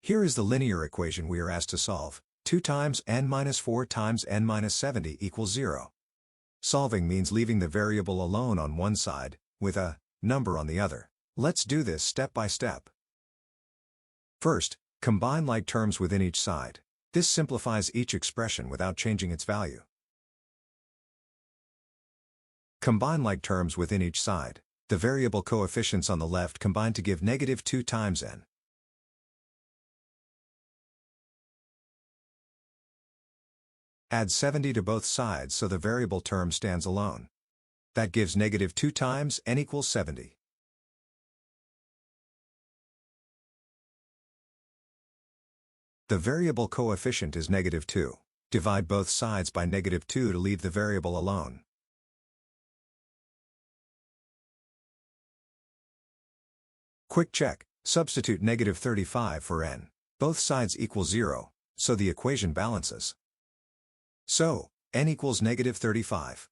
Here is the linear equation we are asked to solve. 2 times n minus 4 times n minus 70 equals 0. Solving means leaving the variable alone on one side, with a number on the other. Let's do this step by step. First, combine like terms within each side. This simplifies each expression without changing its value. Combine like terms within each side. The variable coefficients on the left combine to give negative 2 times n. Add 70 to both sides so the variable term stands alone. That gives negative 2 times n equals 70. The variable coefficient is negative 2. Divide both sides by negative 2 to leave the variable alone. Quick check, substitute negative 35 for n. Both sides equal 0, so the equation balances. So, n equals negative 35.